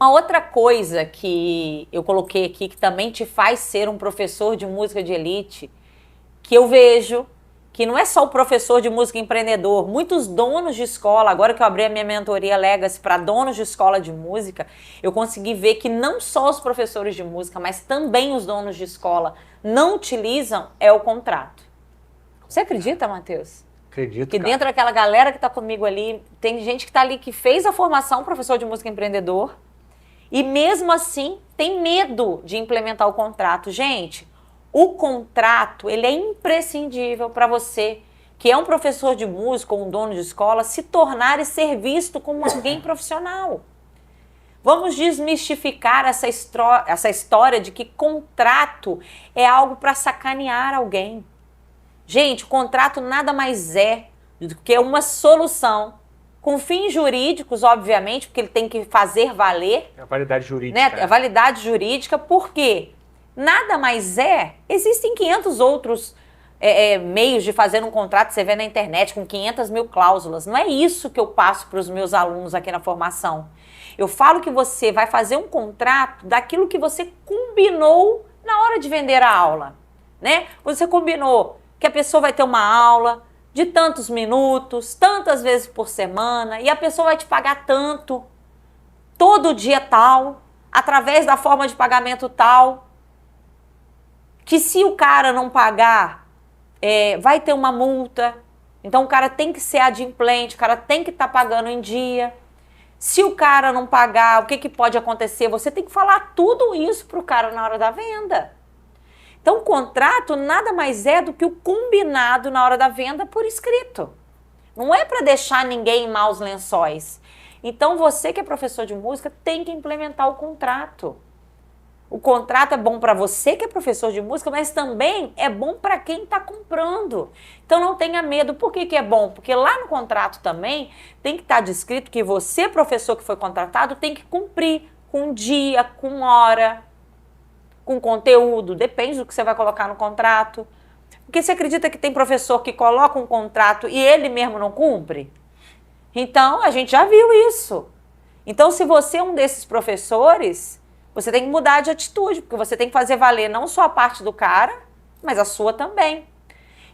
Uma outra coisa que eu coloquei aqui, que também te faz ser um professor de música de elite, que eu vejo que não é só o professor de música empreendedor, muitos donos de escola, agora que eu abri a minha mentoria Legacy para donos de escola de música, eu consegui ver que não só os professores de música, mas também os donos de escola não utilizam o contrato. Você acredita, Matheus? Acredito, que dentro daquela galera que está comigo ali, tem gente que está ali que fez a formação professor de música empreendedor e mesmo assim tem medo de implementar o contrato. Gente, o contrato, ele é imprescindível para você, que é um professor de música ou um dono de escola, se tornar e ser visto como alguém profissional. Vamos desmistificar essa história de que contrato é algo para sacanear alguém. Gente, o contrato nada mais é do que uma solução com fins jurídicos, obviamente, porque ele tem que fazer valer. É a validade jurídica. Né? A validade jurídica, porque nada mais existem 500 outros meios de fazer um contrato, você vê na internet, com 500 mil cláusulas. Não é isso que eu passo para os meus alunos aqui na formação. Eu falo que você vai fazer um contrato daquilo que você combinou na hora de vender a aula. Né? Você combinou que a pessoa vai ter uma aula de tantos minutos, tantas vezes por semana, e a pessoa vai te pagar tanto, todo dia tal, através da forma de pagamento tal, que se o cara não pagar, vai ter uma multa, então o cara tem que ser adimplente, o cara tem que estar pagando em dia. Se o cara não pagar, o que pode acontecer? Você tem que falar tudo isso para o cara na hora da venda. Então, o contrato nada mais é do que o combinado na hora da venda por escrito. Não é para deixar ninguém em maus lençóis. Então, você que é professor de música tem que implementar o contrato. O contrato é bom para você que é professor de música, mas também é bom para quem está comprando. Então, não tenha medo. Por que é bom? Porque lá no contrato também tem que estar descrito que você, professor que foi contratado, tem que cumprir com dia, com hora, com conteúdo, depende do que você vai colocar no contrato. Porque você acredita que tem professor que coloca um contrato e ele mesmo não cumpre? Então, a gente já viu isso. Então, se você é um desses professores, você tem que mudar de atitude, porque você tem que fazer valer não só a parte do cara, mas a sua também.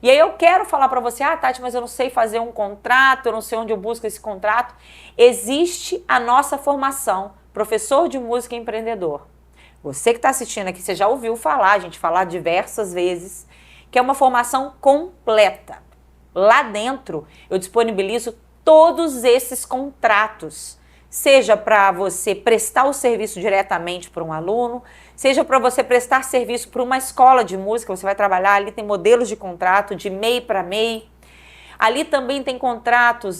E aí eu quero falar para você, Tati, mas eu não sei fazer um contrato, eu não sei onde eu busco esse contrato. Existe a nossa formação, professor de música empreendedor. Você que está assistindo aqui, você já ouviu falar, a gente falar diversas vezes, que é uma formação completa. Lá dentro, eu disponibilizo todos esses contratos, seja para você prestar o serviço diretamente para um aluno, seja para você prestar serviço para uma escola de música, você vai trabalhar, ali tem modelos de contrato de MEI para MEI. Ali também tem contratos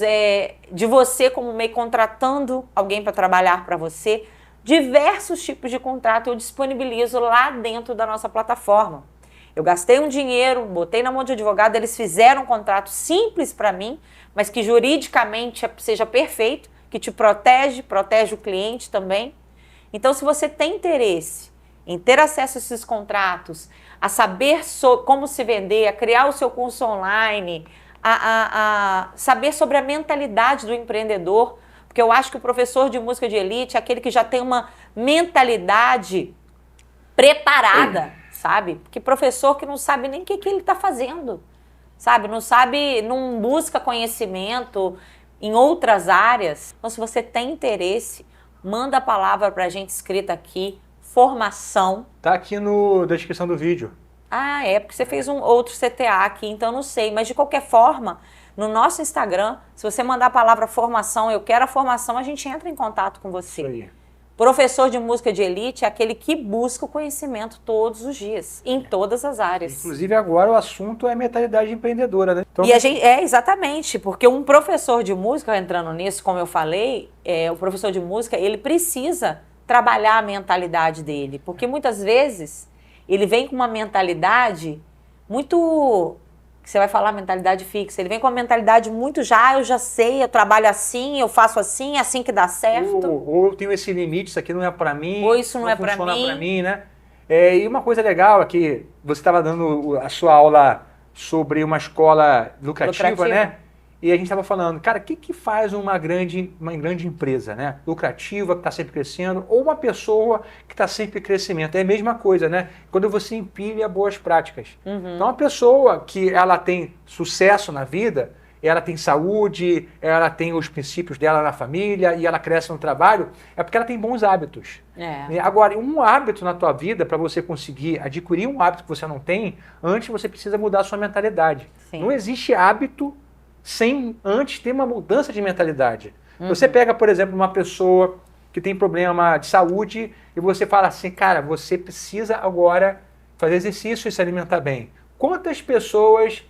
de você como MEI contratando alguém para trabalhar para você. Diversos tipos de contrato eu disponibilizo lá dentro da nossa plataforma. Eu gastei um dinheiro, botei na mão de advogado, eles fizeram um contrato simples para mim, mas que juridicamente seja perfeito, que te protege o cliente também. Então, se você tem interesse em ter acesso a esses contratos, a saber como se vender, a criar o seu curso online, a saber sobre a mentalidade do empreendedor, porque eu acho que o professor de música de elite é aquele que já tem uma mentalidade preparada, sabe? Porque professor que não sabe nem o que ele está fazendo, sabe? Não sabe, não busca conhecimento em outras áreas. Então, se você tem interesse, manda a palavra para a gente escrita aqui, formação. Tá aqui na descrição do vídeo. Porque você fez um outro CTA aqui, então não sei. Mas de qualquer forma, no nosso Instagram, se você mandar a palavra formação, eu quero a formação, a gente entra em contato com você. Isso aí. Professor de música de elite é aquele que busca o conhecimento todos os dias, em todas as áreas. Inclusive agora o assunto é mentalidade empreendedora, né? Então... E a gente, exatamente, porque um professor de música, entrando nisso, como eu falei, o professor de música, ele precisa trabalhar a mentalidade dele, porque muitas vezes ele vem com uma mentalidade muito... Você vai falar mentalidade fixa. Ele vem com uma mentalidade muito eu já sei, eu trabalho assim, eu faço assim, é assim que dá certo. Ou eu tenho esse limite, isso aqui não é para mim. Ou isso não é para mim. mim, né? E uma coisa legal é que você estava dando a sua aula sobre uma escola lucrativa, né? E a gente estava falando, cara, o que faz uma grande empresa, né? Lucrativa, que está sempre crescendo, ou uma pessoa que está sempre em crescimento? É a mesma coisa, né? Quando você empilha boas práticas. Então, uma pessoa que ela tem sucesso na vida, ela tem saúde, ela tem os princípios dela na família e ela cresce no trabalho, é porque ela tem bons hábitos. Agora, um hábito na tua vida, para você conseguir adquirir um hábito que você não tem, antes você precisa mudar a sua mentalidade. Sim. Não existe hábito sem antes ter uma mudança de mentalidade. Você pega, por exemplo, uma pessoa que tem problema de saúde e você fala assim, cara, você precisa agora fazer exercício e se alimentar bem. Quantas pessoas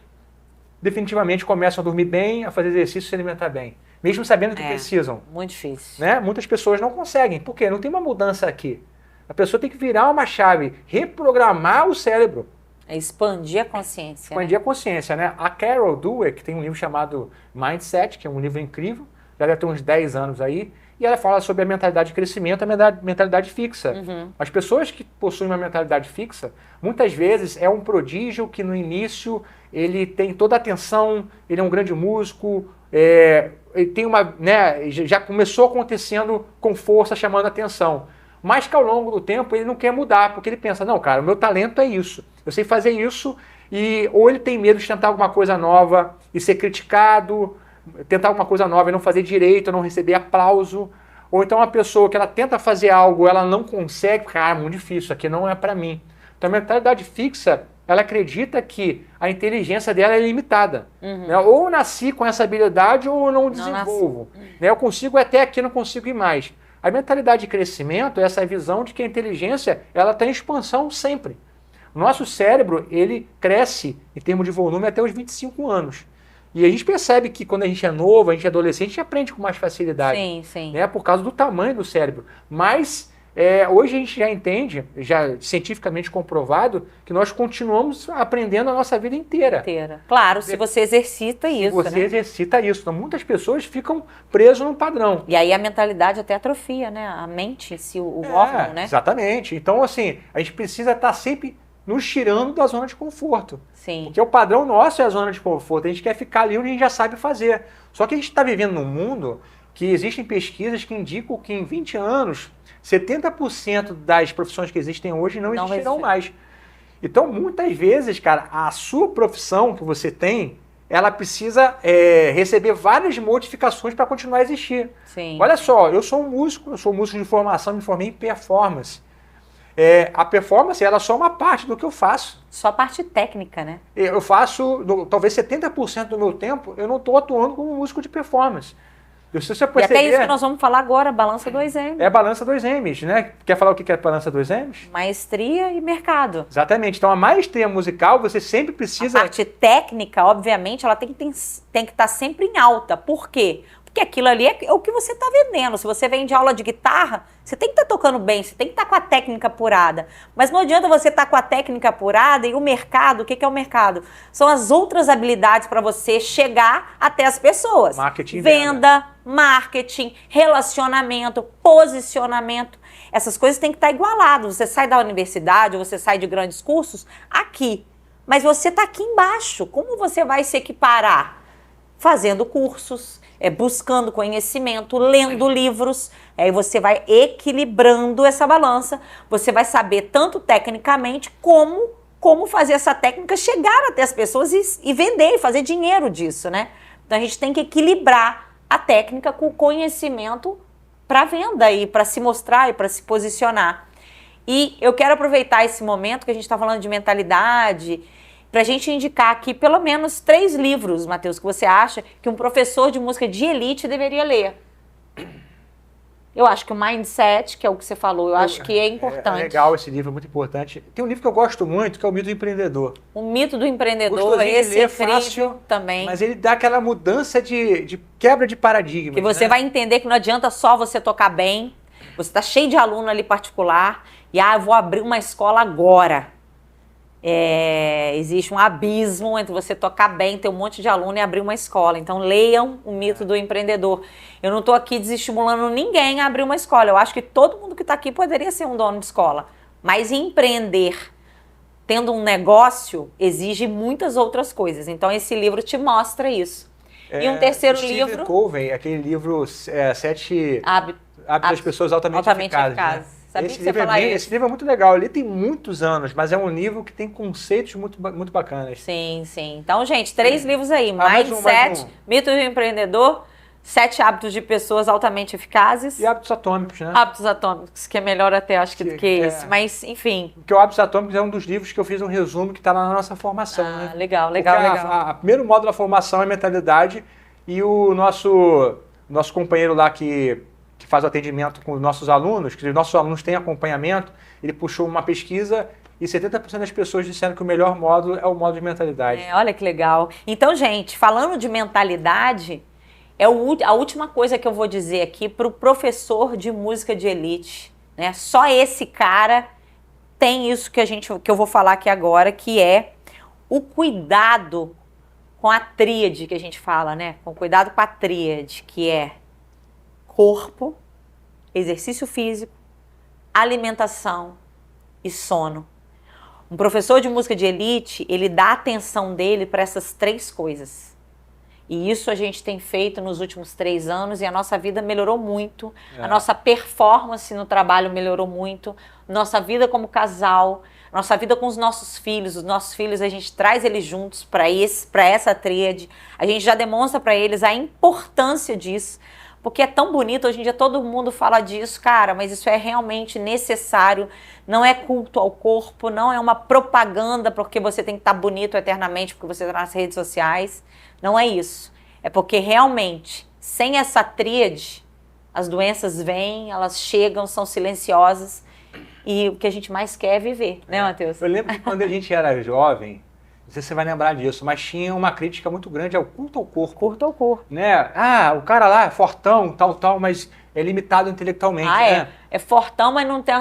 definitivamente começam a dormir bem, a fazer exercício e se alimentar bem? Mesmo sabendo que precisam. Muito difícil. Né? Muitas pessoas não conseguem. Por quê? Não tem uma mudança aqui. A pessoa tem que virar uma chave, reprogramar o cérebro. É expandir a consciência. Expandir a consciência, né? A Carol Dweck tem um livro chamado Mindset, que é um livro incrível, já deve ter uns 10 anos aí, e ela fala sobre a mentalidade de crescimento, a mentalidade fixa. As pessoas que possuem uma mentalidade fixa, muitas vezes é um prodígio que no início ele tem toda a atenção, ele é um grande músico, ele tem uma, né, já começou acontecendo com força, chamando a atenção. Mas que ao longo do tempo ele não quer mudar, porque ele pensa, não, cara, o meu talento é isso, eu sei fazer isso, ou ele tem medo de tentar alguma coisa nova e ser criticado, tentar alguma coisa nova e não fazer direito, não receber aplauso, ou então uma pessoa que ela tenta fazer algo, ela não consegue, cara, é muito difícil, isso aqui não é para mim. Então a mentalidade fixa, ela acredita que a inteligência dela é limitada. Né? Ou eu nasci com essa habilidade ou eu não desenvolvo. Né? Eu consigo até aqui, não consigo ir mais. A mentalidade de crescimento é essa visão de que a inteligência ela está em expansão sempre. O nosso cérebro ele cresce em termos de volume até os 25 anos. E a gente percebe que quando a gente é novo, a gente é adolescente, a gente aprende com mais facilidade. Sim, sim. Né? Por causa do tamanho do cérebro. Mas hoje a gente já entende, já cientificamente comprovado, que nós continuamos aprendendo a nossa vida inteira. Claro, se você exercita isso. Se você exercita isso. Então, muitas pessoas ficam presas num padrão. E aí a mentalidade até atrofia, né? A mente em si, o órgão, né? Exatamente. Então, assim, a gente precisa estar sempre nos tirando da zona de conforto. Sim. Porque o padrão nosso é a zona de conforto. A gente quer ficar ali onde a gente já sabe fazer. Só que a gente está vivendo num mundo que existem pesquisas que indicam que em 20 anos, 70% das profissões que existem hoje não existirão mais. Então, muitas vezes, cara, a sua profissão que você tem, ela precisa receber várias modificações para continuar a existir. Sim. Olha só, eu sou músico de formação, me formei em performance. A performance ela é só uma parte do que eu faço. Só a parte técnica, né? Eu faço, talvez 70% do meu tempo, eu não estou atuando como músico de performance. Se você perceber, e até isso que nós vamos falar agora, balança 2M. É balança 2Ms, né? Quer falar o que é balança 2Ms? Maestria e mercado. Exatamente. Então, a maestria musical, você sempre precisa... A parte técnica, obviamente, ela tem que estar sempre em alta. Por quê? Porque aquilo ali é o que você está vendendo. Se você vende aula de guitarra, você tem que estar tocando bem, você tem que estar com a técnica apurada. Mas não adianta você estar com a técnica apurada e o mercado, o que é o mercado? São as outras habilidades para você chegar até as pessoas. Marketing. Venda, marketing, relacionamento, posicionamento. Essas coisas têm que estar igualadas. Você sai da universidade ou você sai de grandes cursos aqui. Mas você está aqui embaixo. Como você vai se equiparar? Fazendo cursos, buscando conhecimento, lendo livros, aí você vai equilibrando essa balança, você vai saber tanto tecnicamente como fazer essa técnica chegar até as pessoas e vender e fazer dinheiro disso, né? Então a gente tem que equilibrar a técnica com o conhecimento para venda e para se mostrar e para se posicionar. E eu quero aproveitar esse momento que a gente está falando de mentalidade, para a gente indicar aqui pelo menos 3 livros, Matheus, que você acha que um professor de música de elite deveria ler. Eu acho que o Mindset, que é o que você falou, eu acho que é importante. É legal esse livro, é muito importante. Tem um livro que eu gosto muito, que é o Mito do Empreendedor. O Mito do Empreendedor, esse é fácil também. Mas ele dá aquela mudança de quebra de paradigma. Que você vai entender que não adianta só você tocar bem, você está cheio de aluno ali particular, e eu vou abrir uma escola agora. Existe um abismo entre você tocar bem, ter um monte de aluno e abrir uma escola. Então leiam o Mito do Empreendedor. Eu não estou aqui desestimulando ninguém a abrir uma escola. Eu acho que todo mundo que está aqui poderia ser um dono de escola. Mas empreender, tendo um negócio, exige muitas outras coisas. Então esse livro te mostra isso. E um terceiro Steve livro... Covey, aquele livro Sete Hábitos das Pessoas Altamente Eficazes. Né? Sabia que você ia falar isso? Esse livro é muito legal. Ele tem muitos anos, mas é um livro que tem conceitos muito bacanas. Sim, sim. Então, gente, 3 livros aí. mais Mindset, um. Mito do Empreendedor, 7 Hábitos de Pessoas Altamente Eficazes. E Hábitos Atômicos, né? Hábitos Atômicos, que é melhor até, acho que do que esse. Mas, enfim. Porque o Hábitos Atômicos é um dos livros que eu fiz um resumo que está lá na nossa formação. Né? Legal. O primeiro módulo da formação é mentalidade e o nosso companheiro lá que faz o atendimento com os nossos alunos, que os nossos alunos têm acompanhamento, ele puxou uma pesquisa e 70% das pessoas disseram que o melhor módulo é o módulo de mentalidade. Olha que legal. Então, gente, falando de mentalidade, a última coisa que eu vou dizer aqui para o professor de música de elite, né? Só esse cara tem isso que eu vou falar aqui agora, que é o cuidado com a tríade que a gente fala, né? Com cuidado com a tríade, que é corpo, exercício físico, alimentação e sono. Um professor de música de elite, ele dá a atenção dele para essas 3 coisas. E isso a gente tem feito nos últimos 3 anos e a nossa vida melhorou muito, a nossa performance no trabalho melhorou muito, nossa vida como casal, nossa vida com os nossos filhos a gente traz eles juntos para essa tríade, a gente já demonstra para eles a importância disso, porque é tão bonito, hoje em dia todo mundo fala disso, cara, mas isso é realmente necessário, não é culto ao corpo, não é uma propaganda porque você tem que estar bonito eternamente, porque você está nas redes sociais, não é isso. É porque realmente, sem essa tríade, as doenças vêm, elas chegam, são silenciosas e o que a gente mais quer é viver, né, Matheus? Eu lembro que quando a gente era jovem, não sei se você vai lembrar disso, mas tinha uma crítica muito grande ao culto ao corpo. Culto ao corpo. Né? O cara lá é fortão, tal, mas é limitado intelectualmente. Né? É fortão, mas não tem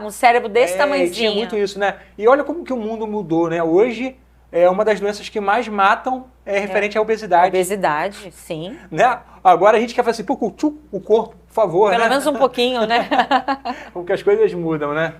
um cérebro desse tamanhozinho. Tinha muito isso, né? E olha como que o mundo mudou, né? Hoje, uma das doenças que mais matam é referente à obesidade. Obesidade, sim. Né? Agora a gente quer fazer assim, pô, cultua o corpo, por favor. Pelo né? menos um pouquinho, né? Porque as coisas mudam, né?